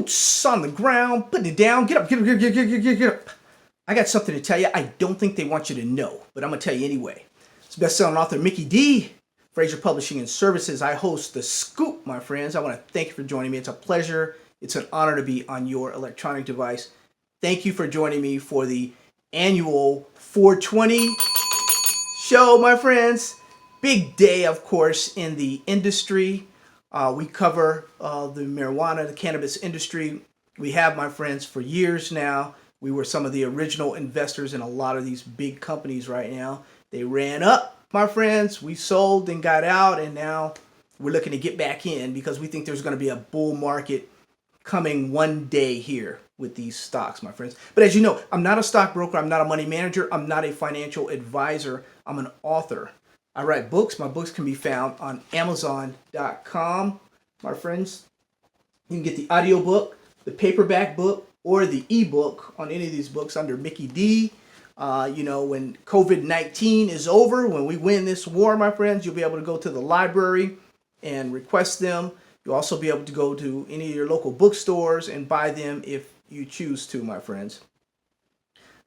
boots on the ground, putting it down. Get up, get up, get up, get up, get up, get up. I got something to tell you. I don't think they want you to know, but I'm going to tell you anyway. It's best-selling author Mickey D. Fraser Publishing and Services. I host The Scoop, my friends. I want to thank you for joining me. It's a pleasure. It's an honor to be on your electronic device. Thank you for joining me for the annual 420 show, my friends. Big day, of course, in the industry. We cover the marijuana, the cannabis industry. We have, my friends, for years now. We were some of the original investors in a lot of these big companies right now. They ran up, my friends. We sold and got out, and now we're looking to get back in because we think there's going to be a bull market coming one day here with these stocks, my friends. But as you know, I'm not a stockbroker. I'm not a money manager. I'm not a financial advisor. I'm an author. I write books. My books can be found on Amazon.com, my friends. You can get the audiobook, the paperback book, or the ebook on any of these books under Mickey D. When COVID-19 is over, when we win this war, my friends, you'll be able to go to the library and request them. You'll also be able to go to any of your local bookstores and buy them if you choose to, my friends.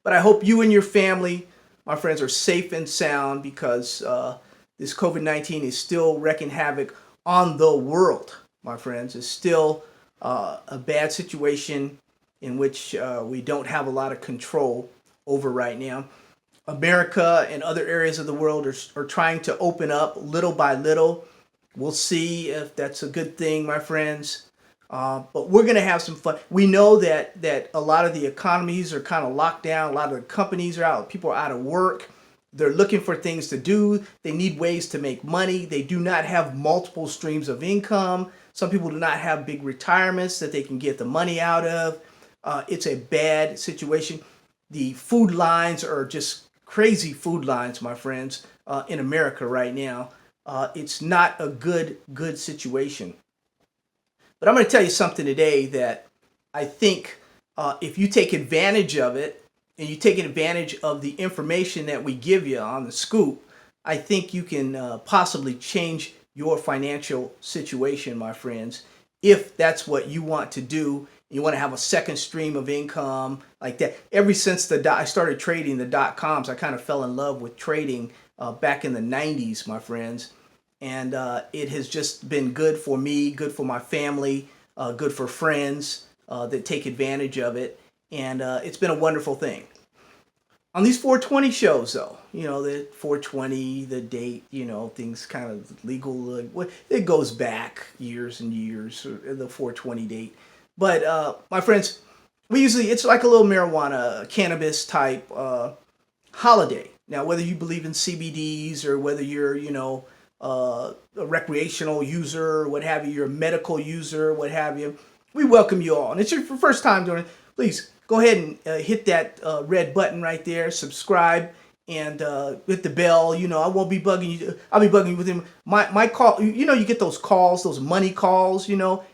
But I hope you and your family, my friends, are safe and sound because this COVID-19 is still wreaking havoc on the world, my friends. It's still a bad situation in which we don't have a lot of control over right now. America and other areas of the world are trying to open up little by little. We'll see if that's a good thing, my friends. But we're going to have some fun. We know that a lot of the economies are kind of locked down. A lot of the companies are out. People are out of work. They're looking for things to do. They need ways to make money. They do not have multiple streams of income. Some people do not have big retirements that they can get the money out of. It's a bad situation. The food lines are just crazy food lines, my friends, in America right now. It's not a good situation. But I'm going to tell you something today that I think if you take advantage of it and you take advantage of the information that we give you on the scoop, I think you can possibly change your financial situation, my friends, if that's what you want to do. You want to have a second stream of income like that. Ever since I started trading the .coms, I kind of fell in love with trading back in the 90s, my friends. And it has just been good for me, good for my family, good for friends that take advantage of it. And it's been a wonderful thing. On these 420 shows, though, the 420, the date, things kind of legal. It goes back years and years, the 420 date. But my friends, it's like a little marijuana, cannabis type holiday. Now, whether you believe in CBDs or whether you're, a recreational user, what have you, you're a medical user, what have you, we welcome you all. And it's your first time doing it, please go ahead and hit that red button right there, subscribe, and hit the bell. I won't be bugging you. I'll be bugging you with him. My call, you get those calls, those money calls,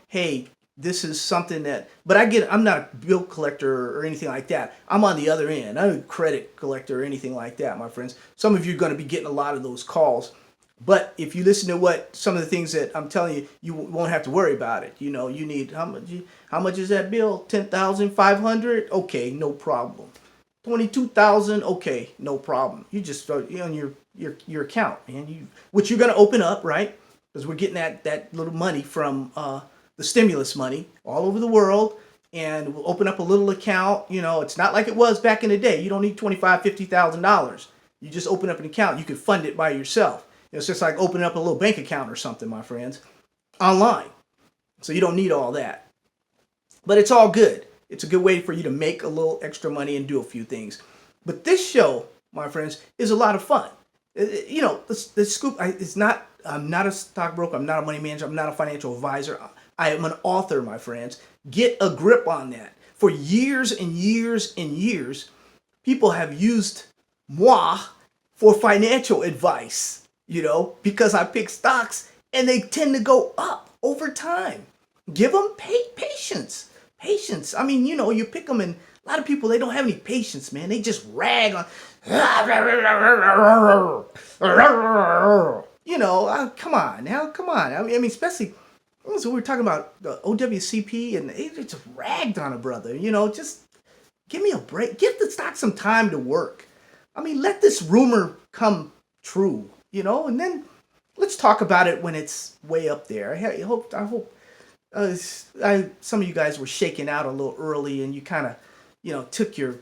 hey, this is something that, but I'm not a bill collector or anything like that. I'm on the other end. I'm a credit collector or anything like that, my friends. Some of you are going to be getting a lot of those calls. But if you listen to some of the things that I'm telling you, you won't have to worry about it. You need, how much is that bill? $10,500? Okay, no problem. $22,000? Okay, no problem. You just start on your account, man. Which you're going to open up, right? Because we're getting that little money from the stimulus money all over the world, and we'll open up a little account. It's not like it was back in the day. You don't need $25,000, $50,000. You just open up an account. You can fund it by yourself. It's just like opening up a little bank account or something, my friends, online. So you don't need all that. But it's all good. It's a good way for you to make a little extra money and do a few things. But this show, my friends, is a lot of fun. The scoop, I'm not a stockbroker. I'm not a money manager. I'm not a financial advisor. I am an author, my friends. Get a grip on that. For years and years and years, people have used moi for financial advice, because I pick stocks and they tend to go up over time. Give them patience. Patience. I mean, you pick them, and a lot of people, they don't have any patience, man. They just rag on. Come on now. Come on. I mean, especially So we were talking about the OWCP, and it just ragged on a brother. Just give me a break. Give the stock some time to work. I mean, let this rumor come true, and then let's talk about it when it's way up there. I hope some of you guys were shaking out a little early, and you kind of, took your,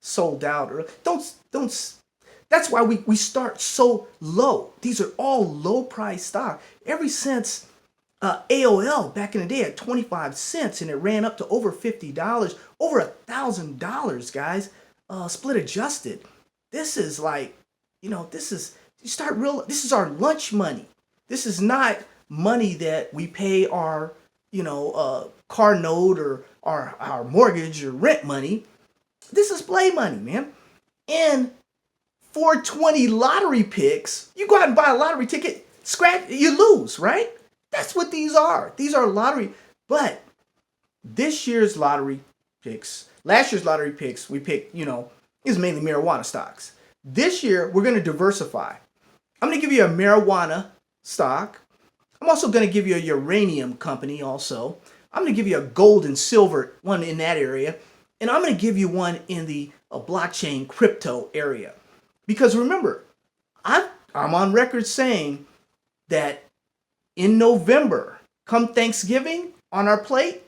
sold out. Or don't. That's why we start so low. These are all low price stock. Ever since AOL back in the day at 25 cents, and it ran up to over $50, over $1,000, guys. Split adjusted. This is like, this is this is our lunch money. This is not money that we pay our, car note or our mortgage or rent money. This is play money, man. And 420 lottery picks, you go out and buy a lottery ticket, scratch, you lose, right? That's what these are. These are lottery. But this year's lottery picks, last year's lottery picks, we picked, is mainly marijuana stocks. This year, we're going to diversify. I'm going to give you a marijuana stock. I'm also going to give you a uranium company also. I'm going to give you a gold and silver one in that area. And I'm going to give you one in the blockchain crypto area. Because remember, I'm on record saying that in November, come Thanksgiving on our plate,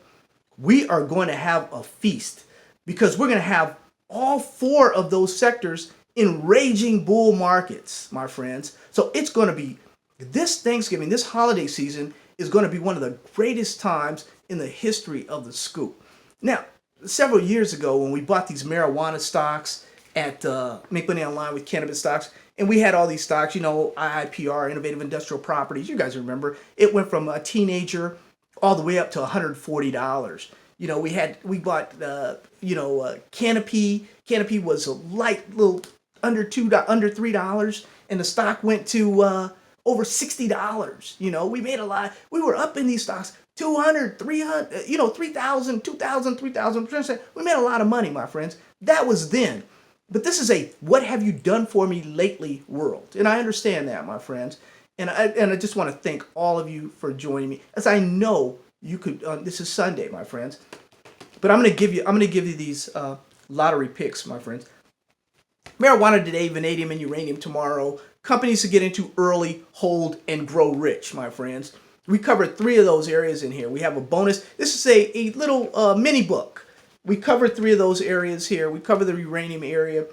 we are going to have a feast. Because we're going to have all four of those sectors in raging bull markets, my friends. So it's going to be, this Thanksgiving, this holiday season is going to be one of the greatest times in the history of the scoop. Now, several years ago when we bought these marijuana stocks at Make Money Online with Cannabis stocks, and we had all these stocks, IIPR, Innovative Industrial Properties, you guys remember, it went from a teenager all the way up to $140. We bought, Canopy. Canopy was a light little under $3, and the stock went to over $60. We made a lot. We were up in these stocks 200, 300, 3,000, 2,000, 3,000%. We made a lot of money, my friends. That was then. But this is a what have you done for me lately world. And I understand that, my friends. And I just want to thank all of you for joining me. As I know you could, this is Sunday, my friends. But I'm going to give you these lottery picks, my friends. Marijuana today, vanadium and uranium tomorrow. Companies to get into early, hold, and grow rich, my friends. We covered 3 of those areas in here. We have a bonus. This is a little mini book. We covered 3 of those areas here. We cover the uranium area.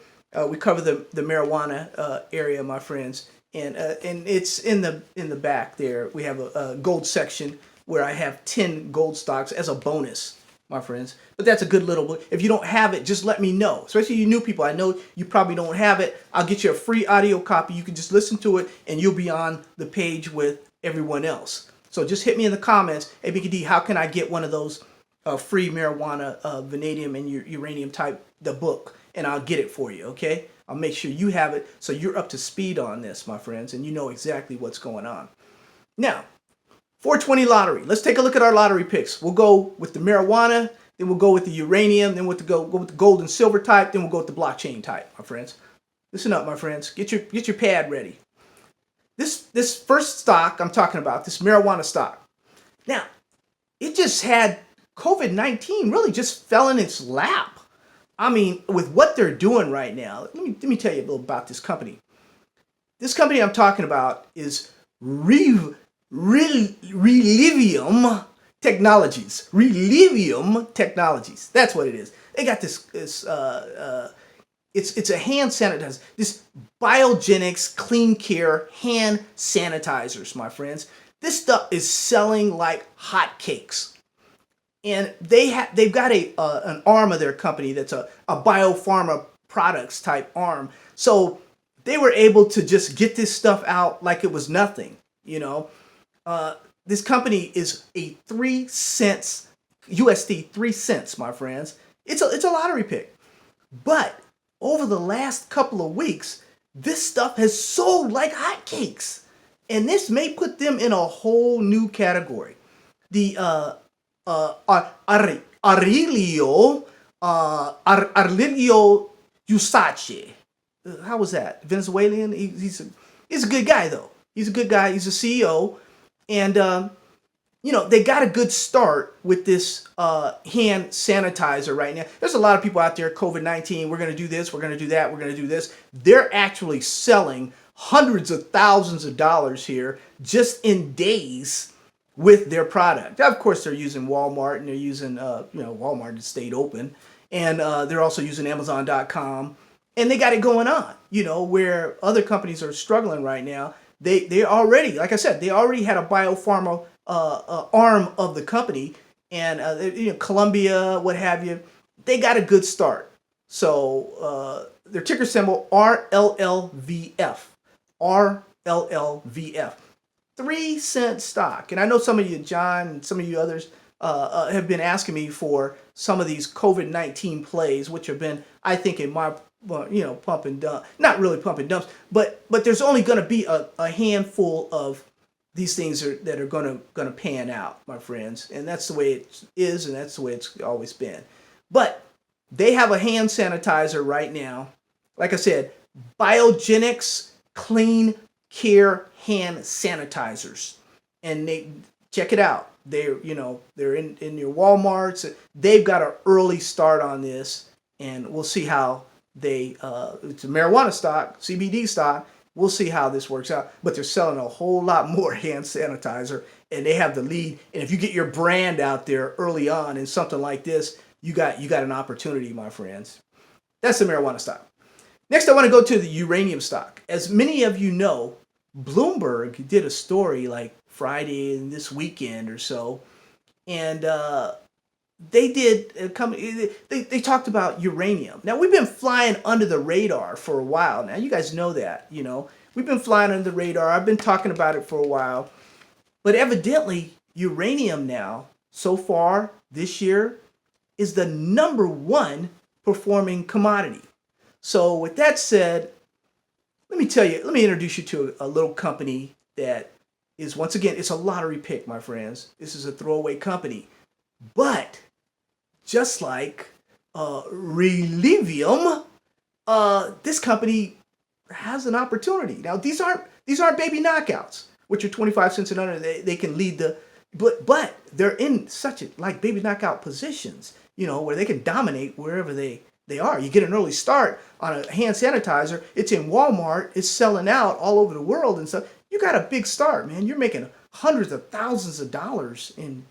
We cover the marijuana area, my friends. And it's in the back there. We have a gold section where I have 10 gold stocks as a bonus, my friends. But that's a good little book. If you don't have it, just let me know. Especially you new people. I know you probably don't have it. I'll get you a free audio copy. You can just listen to it, and you'll be on the page with everyone else. So just hit me in the comments. Hey, Mickey D, how can I get one of those free marijuana, vanadium, and uranium type, the book? And I'll get it for you, okay? I'll make sure you have it so you're up to speed on this, my friends, and you know exactly what's going on. Now, 420 lottery. Let's take a look at our lottery picks. We'll go with the marijuana, then we'll go with the uranium, then we'll go with the gold and silver type, then we'll go with the blockchain type, my friends. Listen up, my friends. Get your pad ready. This first stock I'm talking about, this marijuana stock. Now, it just had COVID-19 really just fell in its lap. I mean, with what they're doing right now, let me tell you a little about this company. This company I'm talking about is Relivium Technologies. Relivium Technologies. That's what it is. They got this it's a hand sanitizer. This Biogenics Clean Care hand sanitizers, my friends. This stuff is selling like hotcakes. And they've got an arm of their company that's a biopharma products type arm. So they were able to just get this stuff out like it was nothing, This company is a 3 cents, USD 3 cents, my friends. It's a lottery pick. But over the last couple of weeks, this stuff has sold like hotcakes. And this may put them in a whole new category. The Aurelio Usace. How was that? Venezuelan? He's a good guy, though. He's a good guy. He's a CEO. And they got a good start with this hand sanitizer right now. There's a lot of people out there, COVID-19, we're going to do this, we're going to do that, we're going to do this. They're actually selling hundreds of thousands of dollars here just in days with their product. Of course, they're using Walmart, and they're using, Walmart has stayed open. And they're also using Amazon.com. And they got it going on, where other companies are struggling right now. They already, like I said, they already had a biopharma arm of the company, and Columbia, what have you, they got a good start. So their ticker symbol RLLVF, RLLVF, 3-cent stock. And I know some of you, John, and some of you others have been asking me for some of these COVID-19 plays, which have been, I think, in my pump and dump, not really pump and dumps, but there's only going to be a handful of these things that are going to pan out, my friends, and that's the way it is, and that's the way it's always been. But they have a hand sanitizer right now, like I said, Biogenics Clean Care hand sanitizers, and they check it out. They're in your Walmarts. They've got an early start on this, and we'll see how it's a marijuana stock, CBD stock. We'll see how this works out. But they're selling a whole lot more hand sanitizer, and they have the lead. And if you get your brand out there early on in something like this, you got an opportunity, my friends. That's the marijuana stock. Next, I want to go to the uranium stock. As many of you know, Bloomberg did a story like Friday and this weekend or so, and they did a company. They talked about uranium. Now, we've been flying under the radar for a while now. You guys know that, we've been flying under the radar. I've been talking about it for a while, but evidently uranium now, so far this year, is the number one performing commodity. So with that said, let me introduce you to a little company that is, once again, it's a lottery pick, my friends. This is a throwaway company. But just like Relivium, this company has an opportunity. Now, these aren't baby knockouts, which are 25 cents and under. They can lead but they're in such like baby knockout positions, where they can dominate wherever they are. You get an early start on a hand sanitizer. It's in Walmart. It's selling out all over the world and stuff. You got a big start, man. You're making hundreds of thousands of dollars in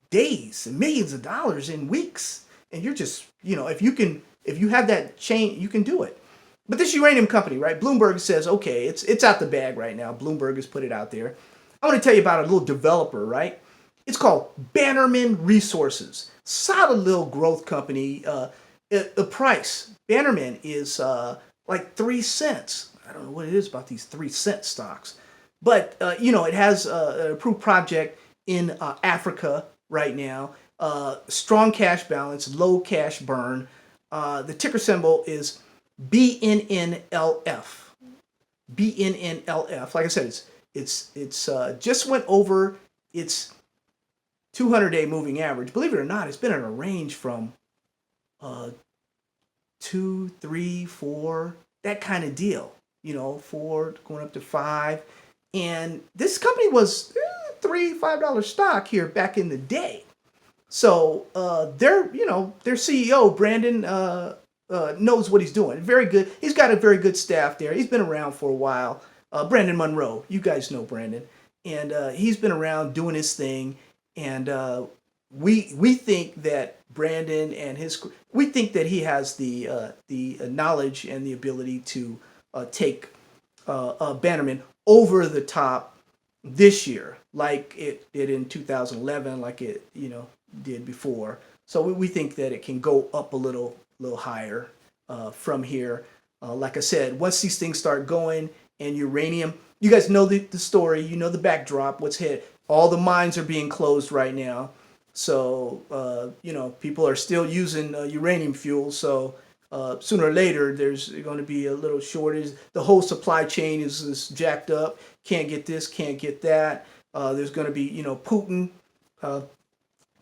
days and millions of dollars in weeks. And you're just, if you have that chain, you can do it. But this uranium company, right? Bloomberg says, okay, it's out the bag right now. Bloomberg has put it out there. I want to tell you about a little developer, right? It's called Bannerman Resources. Solid little growth company. The price, Bannerman, is like 3 cents. I don't know what it is about these 3-cent stocks. But, it has an approved project in Africa right now. Strong cash balance, low cash burn. The ticker symbol is BNNLF. BNNLF. Like I said, it's just went over its 200-day moving average. Believe it or not, it's been in a range from 2, 3, 4, that kind of deal. 4 going up to 5. And this company was $3, $5 stock here back in the day. So their CEO, Brandon, knows what he's doing. Very good. He's got a very good staff there. He's been around for a while. Brandon Monroe, you guys know Brandon. And he's been around doing his thing. And we think that Brandon and we think that he has the knowledge and the ability to take Bannerman over the top this year, like it did in 2011, like it did before. So we think that it can go up a little higher from here. Like I said, once these things start going, and uranium, you guys know the story, the backdrop, what's hit. All the mines are being closed right now. So, people are still using uranium fuel. So sooner or later, there's going to be a little shortage. The whole supply chain is jacked up. Can't get this, can't get that. There's going to be, Putin.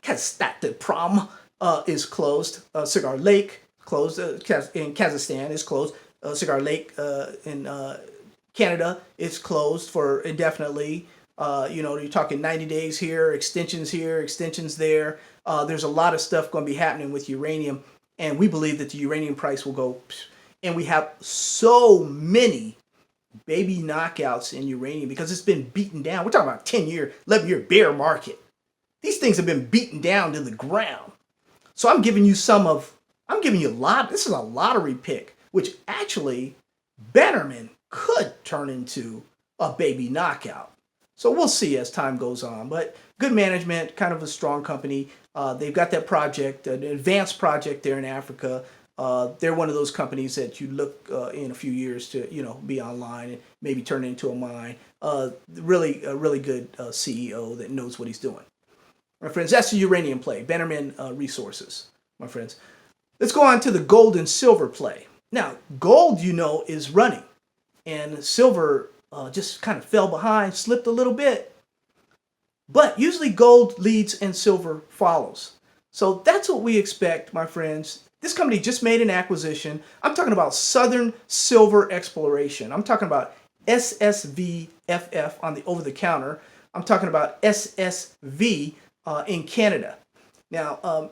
Kazatomprom is closed. Cigar Lake closed. In Kazakhstan is closed. Cigar Lake in Canada is closed for indefinitely. You're talking 90 days here, extensions there. There's a lot of stuff going to be happening with uranium, and we believe that the uranium price will go. And we have so many baby knockouts in uranium because it's been beaten down. We're talking about 10-year, 11-year bear market. These things have been beaten down to the ground. So I'm giving you a lot. This is a lottery pick, which actually Bannerman could turn into a baby knockout. So we'll see as time goes on. But good management, kind of a strong company. They've got that project, an advanced project there in Africa. They're one of those companies that you look in a few years to, be online and maybe turn it into a mine. Really, a really good CEO that knows what he's doing. My friends, that's the uranium play, Bannerman Resources, my friends. Let's go on to the gold and silver play. Now, gold, is running, and silver just kind of fell behind, slipped a little bit. But usually gold leads and silver follows. So that's what we expect, my friends. This company just made an acquisition. I'm talking about Southern Silver Exploration. I'm talking about SSVFF on the over-the-counter. I'm talking about SSV in Canada. Now,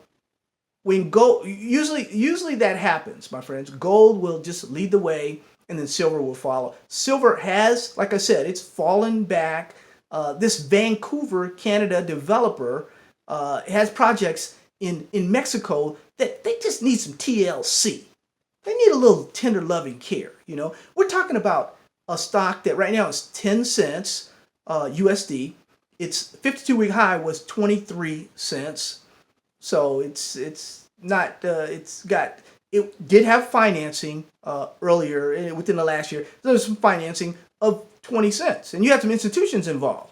when gold, usually that happens, my friends. Gold will just lead the way, and then silver will follow. Silver has, like I said, it's fallen back. This Vancouver, Canada developer has projects in Mexico that they just need some TLC. They need a little tender loving care. We're talking about a stock that right now is 10 cents USD. Its 52-week high was 23 cents. So it did have financing earlier within the last year. There was some financing of 20 cents, and you have some institutions involved.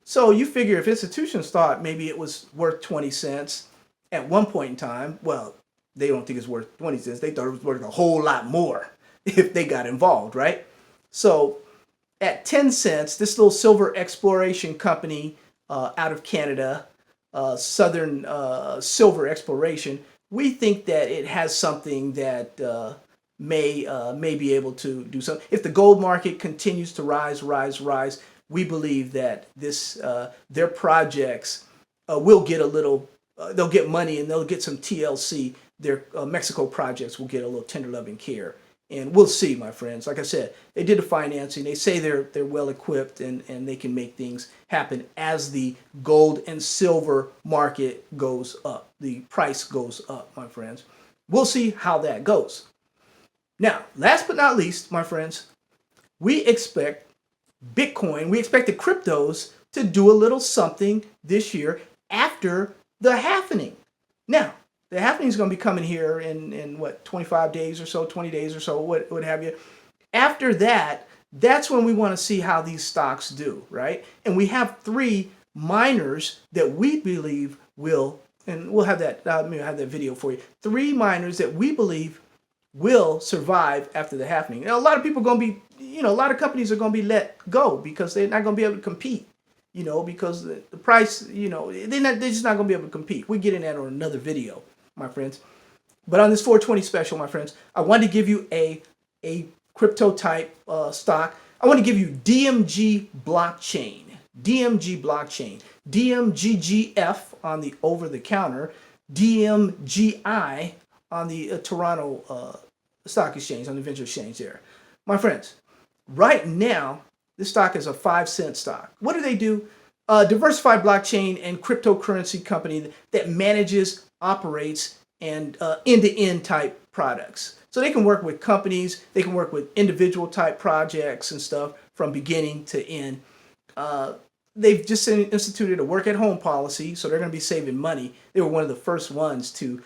So you figure if institutions thought maybe it was worth 20 cents at one point in time, well, they don't think it's worth 20 cents. They thought it was worth a whole lot more if they got involved, right? So at 10 cents, this little silver exploration company out of Canada, Southern Silver Exploration, we think that it has something that may be able to do something. If the gold market continues to rise, we believe that their projects will get a little, they'll get money and they'll get some TLC. Their Mexico projects will get a little tender loving care. And we'll see, my friends. Like I said, they did the financing. They say they're well equipped and they can make things happen as the gold and silver market goes up. The price goes up, my friends. We'll see how that goes. Now, last but not least, my friends, we expect Bitcoin, we expect the cryptos to do a little something this year after the halvening. Now, the halvening is going to be coming here in 25 days or so, 20 days or so, what have you. After that, that's when we want to see how these stocks do, right? And we have 3 miners that we believe will, and we'll have that, have that video for you. 3 miners that we believe will survive after the halvening. Now, a lot of people are going to be, a lot of companies are going to be let go because they're not going to be able to compete, because the price, they're just not going to be able to compete. We'll get in that on another video, my friends. But on this 420 special, my friends, I wanted to give you a crypto type stock. I want to give you DMG blockchain, DMGGF on the over the counter, DMGI on the Toronto Stock Exchange, on the Venture Exchange there. My friends, right now, this stock is a 5-cent stock. What do they do? Diversified blockchain and cryptocurrency company that manages, operates, and end-to-end type products. So they can work with companies, they can work with individual type projects and stuff from beginning to end. They've just instituted a work-at-home policy, so they're going to be saving money. They were one of the first ones to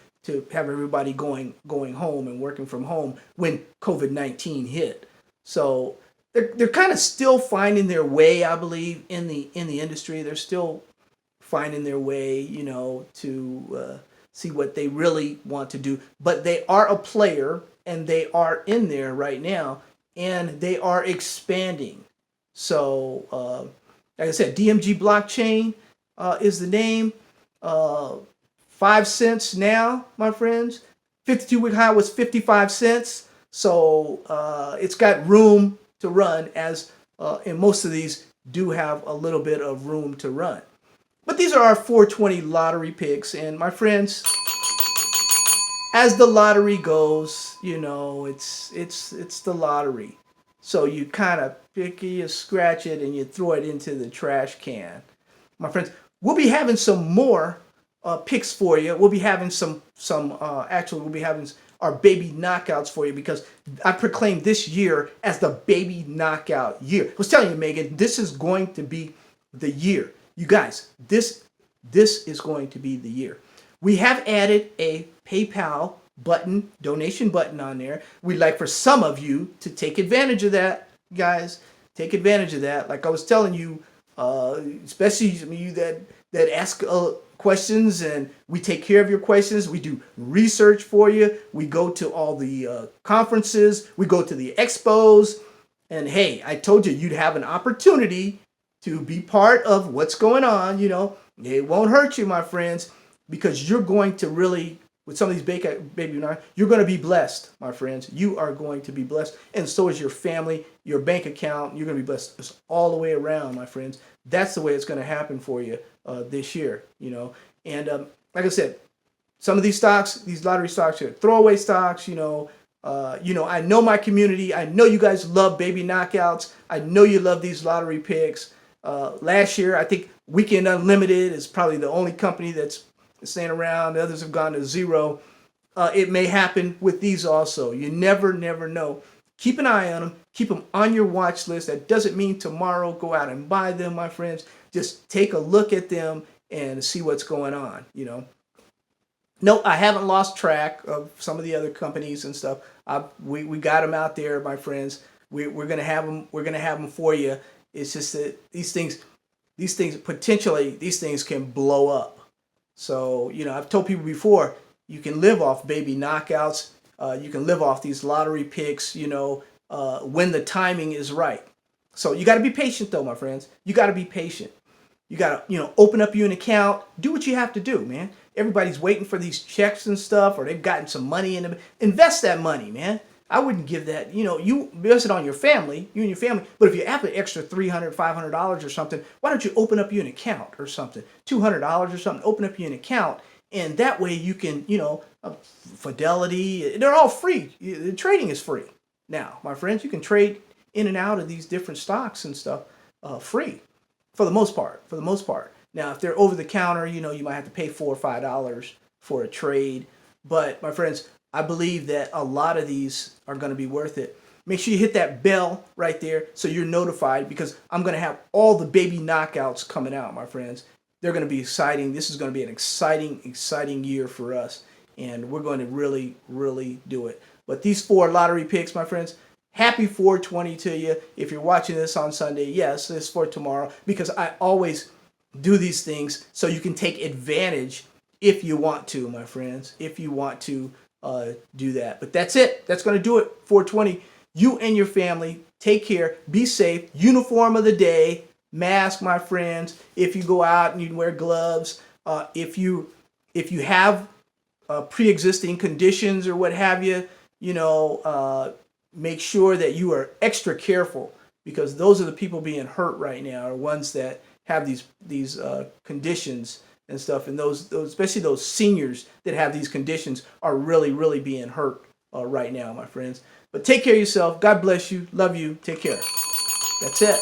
have everybody going home and working from home when COVID-19 hit. So they're kind of still finding their way, I believe, in the industry. They're still finding their way, to see what they really want to do. But they are a player, and they are in there right now, and they are expanding. So, like I said, DMG Blockchain is the name. 5 cents now, my friends. 52-week high was 55 cents. So it's got room to run as in most of these do have a little bit of room to run. But these are our 420 lottery picks, and my friends, as the lottery goes, you know, it's the lottery. So you kind of pick it, you scratch it, and you throw it into the trash can. My friends, we'll be having some more picks for you. We'll be having actually we'll be having our baby knockouts for you, because I proclaimed this year as the baby knockout year. I was telling you, Megan, this is going to be the year. You guys, this is going to be the year. We have added a PayPal button, donation button on there. We'd like for some of you to take advantage of that, guys. Take advantage of that. Like I was telling you, especially you that ask questions, and we take care of your questions. We do research for you. We go to all the conferences. We go to the expos. And hey, I told you you'd have an opportunity to be part of what's going on. You know, it won't hurt you, my friends, because you're going to really, with some of these baby, you're going to be blessed, my friends. You are going to be blessed, and so is your family, your bank account. You're going to be blessed. It's all the way around, my friends. That's the way it's going to happen for you this year, you know. And like I said, some of these stocks, these lottery stocks, are throwaway stocks. You know, I know my community. I know you guys love baby knockouts. I know you love these lottery picks. Last year, I think Weekend Unlimited is probably the only company that's staying around. The others have gone to zero. It may happen with these also. You never know. Keep an eye on them. Keep them on your watch list. That doesn't mean tomorrow go out and buy them, my friends. Just take a look at them and see what's going on, you know. No, I haven't lost track of some of the other companies and stuff. We got them out there, my friends. We're gonna have them. We're gonna have them for you. It's just that these things potentially, these things can blow up. So, you know, I've told people before, you can live off baby knockouts. You can live off these lottery picks, you know, when the timing is right. So you got to be patient, though, my friends. You got to be patient. You got to, you know, open up you an account. Do what you have to do, man. Everybody's waiting for these checks and stuff, or they've gotten some money in them. Invest that money, man. I wouldn't give that, you know, you invest it on your family, you and your family. But if you have an extra $300, $500 or something, why don't you open up you an account or something? $200 or something, open up you an account. And that way you can, you know, Fidelity, they're all free. The trading is free. Now, my friends, you can trade in and out of these different stocks and stuff free for the most part. Now, if they're over the counter, you know, you might have to pay $4 or $5 for a trade. But my friends, I believe that a lot of these are going to be worth it. Make sure you hit that bell right there so you're notified, because I'm going to have all the baby knockouts coming out, my friends. They're going to be exciting. This is going to be an exciting year for us, and we're going to really do it. But these 4 lottery picks, my friends, happy 420 to you. If you're watching this on Sunday, yes, it's for tomorrow, because I always do these things so you can take advantage if you want to, my friends, if you want to do that. But that's it. That's going to do it. 420. You and your family, take care. Be safe. Uniform of the day. Mask, my friends. If you go out, and you wear gloves. If you have pre-existing conditions or what have you, you know, make sure that you are extra careful, because those are the people being hurt right now, are ones that have these conditions and stuff, and those especially those seniors that have these conditions are really being hurt right now, my friends. But take care of yourself. God bless you. Love you. Take care. That's it.